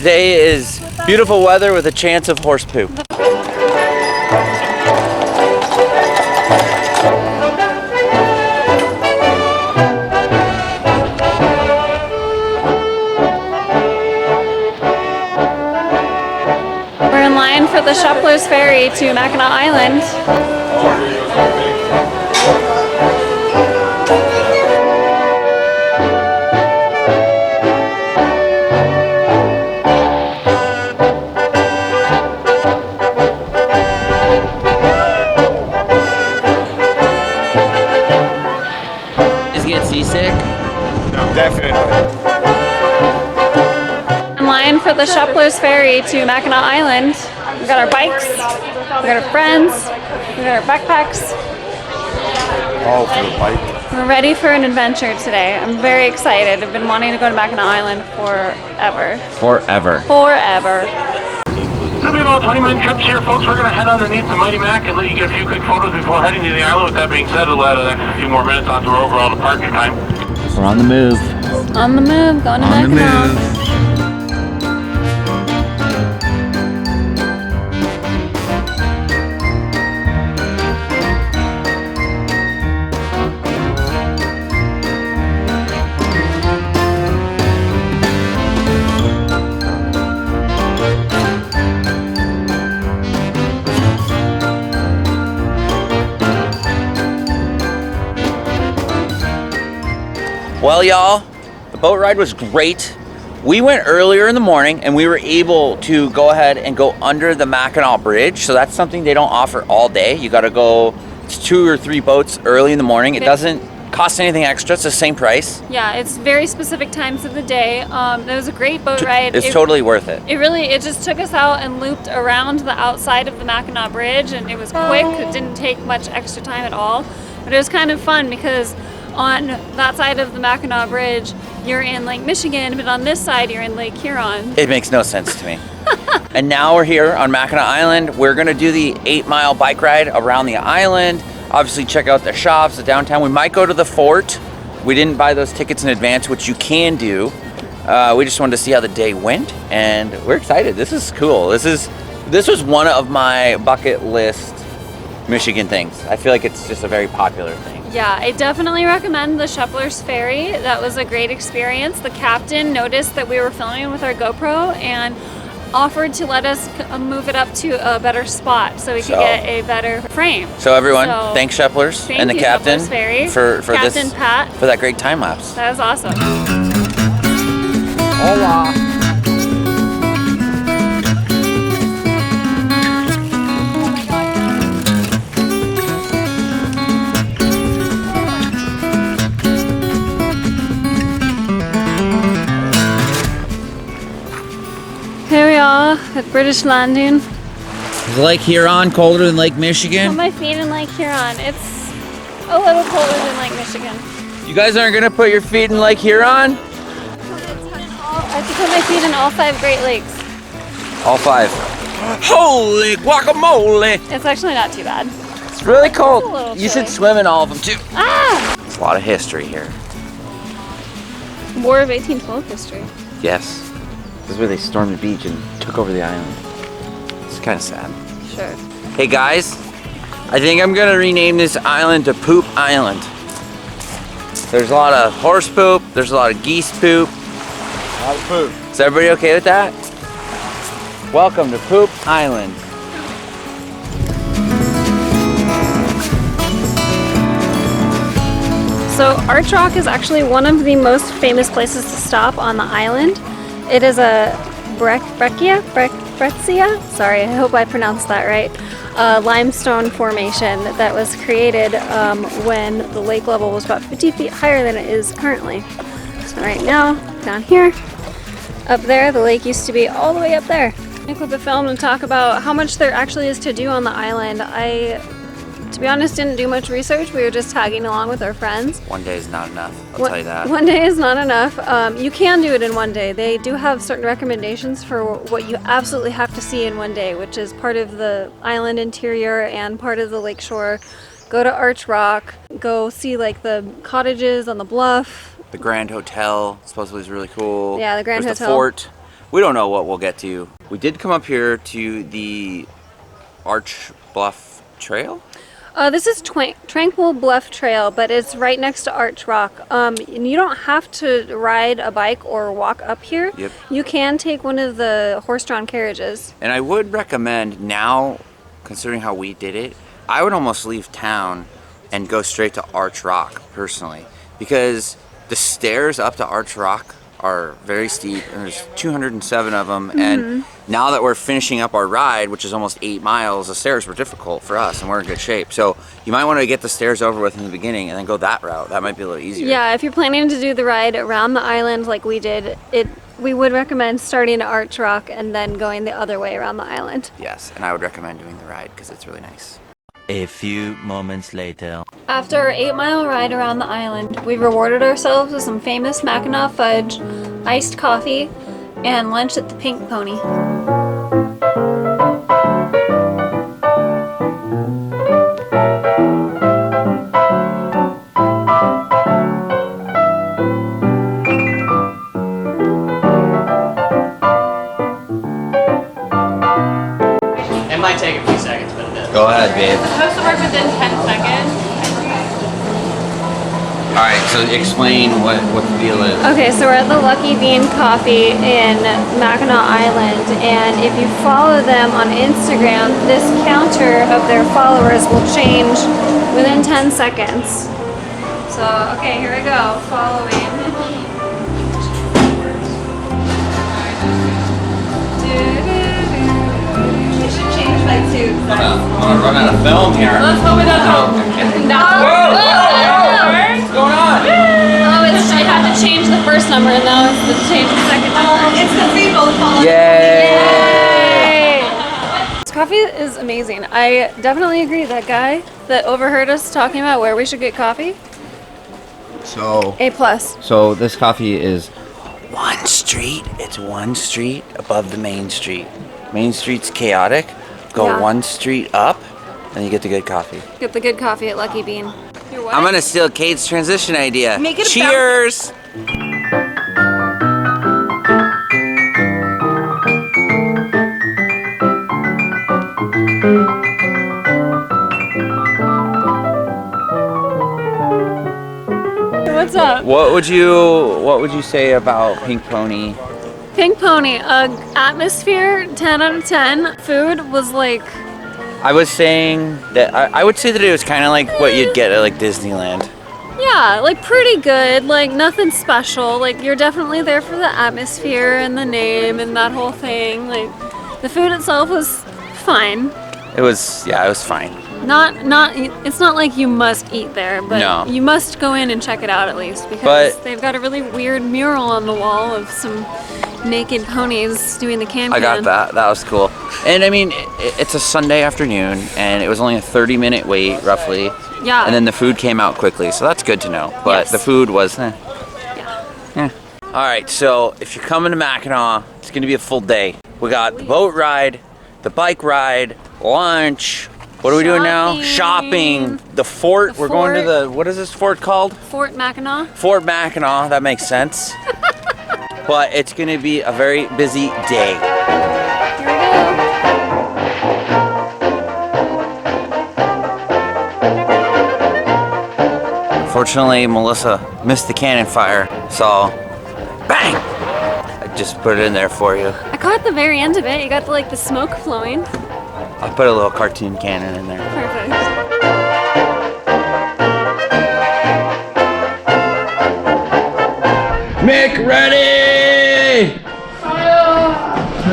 Today is beautiful weather with a chance of horse poop. We're in line for the Sheplers Ferry to Mackinac Island. Seasick? No, definitely. In line for the Sheplers Ferry to Mackinac Island. We got our bikes, we got our friends, we got our backpacks. All for the bike. We're ready for an adventure today. I'm very excited. I've been wanting to go to Mackinac Island forever. Forever. Forever. It'll be about 20-minute trips here, folks. We're going to head underneath the Mighty Mac and let you get a few quick photos before heading to the island. With that being said, it'll add a few more minutes onto our overall departure time. We're on the move. On the move, going to Mackinac. Well, y'all, the boat ride was great. We went earlier in the morning and we were able to go ahead and go under the Mackinac Bridge. So that's something they don't offer all day. You gotta go, it's 2 or 3 boats early in the morning. It doesn't cost anything extra, it's the same price. Yeah, it's very specific times of the day. It was a great boat ride. It's totally worth it. It just took us out and looped around the outside of the Mackinac Bridge, and it was quick. It didn't take much extra time at all. But it was kind of fun because on that side of the Mackinac Bridge, you're in Lake Michigan, but on this side, you're in Lake Huron. It makes no sense to me. And now we're here on Mackinac Island. We're gonna do the 8-mile bike ride around the island. Obviously check out the shops, the downtown. We might go to the fort. We didn't buy those tickets in advance, which you can do. We just wanted to see how the day went, and we're excited. This is cool. This was one of my bucket list Michigan things. I feel like it's just a very popular thing. Yeah, I definitely recommend the Sheplers Ferry. That was a great experience. The captain noticed that we were filming with our GoPro and offered to let us move it up to a better spot so we could get a better frame. So everyone, thanks Sheplers and the captain Ferry. for Captain Pat. For that great time lapse. That was awesome. Hola. Here we are at British Landing. Is Lake Huron colder than Lake Michigan? Put my feet in Lake Huron. It's a little colder than Lake Michigan. You guys aren't gonna put your feet in Lake Huron? I have to put my feet in all 5 Great Lakes. All 5. Holy guacamole! It's actually not too bad. It's really cold. It's a little You should chilly. swim in all of them too. Ah! It's a lot of history here. War of 1812 history. Yes. This is where they stormed the beach and took over the island. It's kind of sad. Sure. Hey guys, I think I'm gonna rename this island to Poop Island. There's a lot of horse poop, there's a lot of geese poop. A lot of food. Is everybody okay with that? Welcome to Poop Island. So Arch Rock is actually one of the most famous places to stop on the island. It is a breccia? Sorry, I hope I pronounced that right. Limestone formation that was created when the lake level was about 50 feet higher than it is currently. So right now, down here, up there, the lake used to be all the way up there. I'm gonna clip a film and talk about how much there actually is to do on the island. To be honest, didn't do much research. We were just tagging along with our friends. One day is not enough, I'll tell you that. One day is not enough. You can do it in one day. They do have certain recommendations for what you absolutely have to see in one day, which is part of the island interior and part of the lakeshore. Go to Arch Rock, go see like the cottages on the bluff. The Grand Hotel supposedly is really cool. Yeah, the Grand There's Hotel. The fort. we don't know what we'll get to. We did come up here to the Arch Bluff Trail. This is Tranquil Bluff Trail, but it's right next to Arch Rock. And you don't have to ride a bike or walk up here. Yep. You can take one of the horse-drawn carriages. And I would recommend now, considering how we did it, I would almost leave town and go straight to Arch Rock personally, because the stairs up to Arch Rock are very steep, and there's 207 of them. And now that we're finishing up our ride, which is almost 8 miles, the stairs were difficult for us, and we're in good shape. So you might want to get the stairs over with in the beginning and then go that route. That might be a little easier. Yeah, if you're planning to do the ride around the island like we did, we would recommend starting at Arch Rock and then going the other way around the island. Yes, and I would recommend doing the ride because it's really nice. A few moments later. After our 8-mile ride around the island, we rewarded ourselves with some famous Mackinac fudge, iced coffee, and lunch at the Pink Pony. It might take a few seconds, but it does. Go ahead, babe. It's supposed to work within 10 seconds. All right, so explain what the deal is. Okay, so we're at the Lucky Bean Coffee in Mackinac Island, and if you follow them on Instagram, this counter of their followers will change within 10 seconds. So, okay, here we go, following. It should change by 2. I'm gonna run out of film here. Let's hope it doesn't. What's going on? Oh, I have to change the first number and now it's to change the second number. It's the we both follow. Yay! This coffee is amazing. I definitely agree. That guy that overheard us talking about where we should get coffee, So A+. this coffee is one street. It's one street above the main street. Main street's chaotic. Go Yeah. one street up, and you get the good coffee. Get the good coffee at Lucky Bean. You're what? I'm gonna steal Kate's transition idea. Make it a Cheers! What's up? What would you say about Pink Pony? Pink Pony. Atmosphere 10 out of 10. Food was like, I was saying that I would say that it was kind of like what you'd get at like Disneyland. yeah, like pretty good. Like nothing special. Like you're definitely there for the atmosphere and the name and that whole thing. Like the food itself was fine. It was fine. It's not like you must eat there, but No. you must go in and check it out at least because But- they've got a really weird mural on the wall of some naked ponies doing the can-can. I got that. That was cool. And I mean, it's a Sunday afternoon, and it was only a 30-minute wait, roughly. Yeah. And then the food came out quickly, so that's good to know. But Yes. the food was, Yeah. All right, so if you're coming to Mackinac, it's going to be a full day. We got the boat ride, the bike ride, lunch. What are we doing now? Shopping. The fort. The We're going to fort. the, what is this fort called? Fort Mackinac. Fort Mackinac. That makes sense. But it's going to be a very busy day. Here we go. Fortunately, Melissa missed the cannon fire, so bang! I just put it in there for you. I caught the very end of it. You got the smoke flowing. I put a little cartoon cannon in there. Perfect. Mick, ready!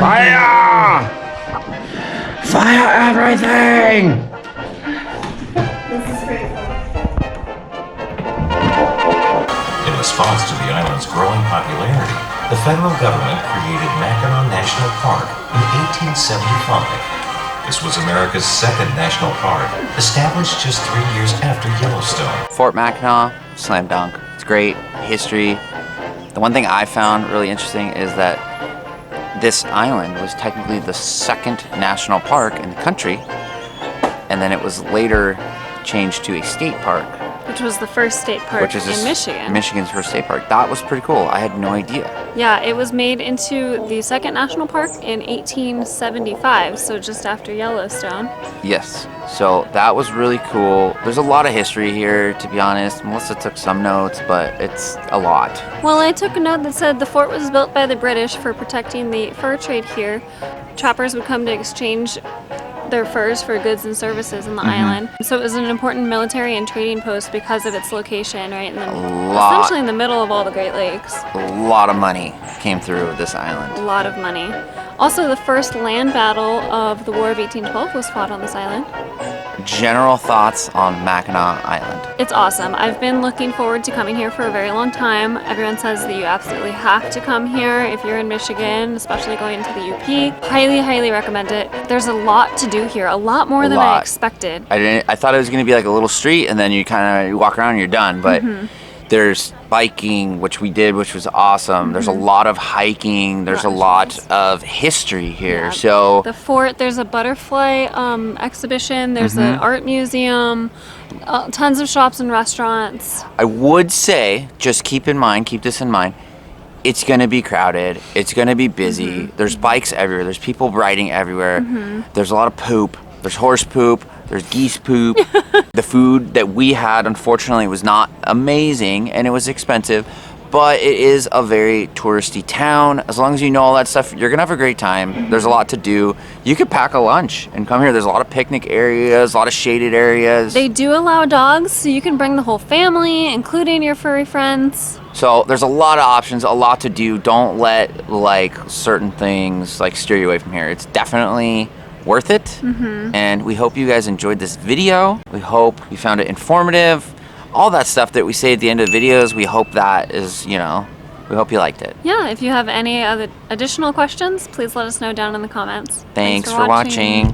Fire! Fire everything! In response to the island's growing popularity, the federal government created Mackinac National Park in 1875. This was America's second national park, established just 3 years after Yellowstone. Fort Mackinac, slam dunk. It's great history. The one thing I found really interesting is that this island was technically the second national park in the country, and then it was later changed to a state park which was the first state park which is in Michigan. Michigan's first state park. That was pretty cool. I had no idea. Yeah, it was made into the second national park in 1875, so just after Yellowstone. Yes. So that was really cool. There's a lot of history here, to be honest. Melissa took some notes, but it's a lot. Well, I took a note that said the fort was built by the British for protecting the fur trade here. Trappers would come to exchange their furs for goods and services in the island. So it was an important military and trading post because of its location, right? And essentially in the middle of all the Great Lakes. A lot of money came through this island. A lot of money. Also, the first land battle of the War of 1812 was fought on this island. General thoughts on Mackinac Island. It's awesome. I've been looking forward to coming here for a very long time. Everyone says that you absolutely have to come here if you're in Michigan, especially going to the UP. Highly, highly recommend it. There's a lot to do here, a lot more than I expected. I thought it was going to be like a little street and then you walk around and you're done, but there's biking, which we did, which was awesome. There's a lot of hiking. There's a lot of history here. Yeah. So the fort, there's a butterfly exhibition. There's an art museum. Tons of shops and restaurants. I would say, just keep this in mind, it's going to be crowded. It's going to be busy. There's bikes everywhere. There's people riding everywhere. There's a lot of poop. There's horse poop. There's geese poop. The food that we had, unfortunately, was not amazing, and it was expensive, but it is a very touristy town. As long as you know all that stuff, you're going to have a great time. There's a lot to do. You could pack a lunch and come here. There's a lot of picnic areas, a lot of shaded areas. They do allow dogs, so you can bring the whole family, including your furry friends. So there's a lot of options, a lot to do. Don't let certain things steer you away from here. It's definitely worth it. And we hope you guys enjoyed this video. We hope you found it informative. All that stuff that we say at the end of the videos, we hope that is, we hope you liked it. Yeah, if you have any other additional questions, please let us know down in the comments. Thanks for watching.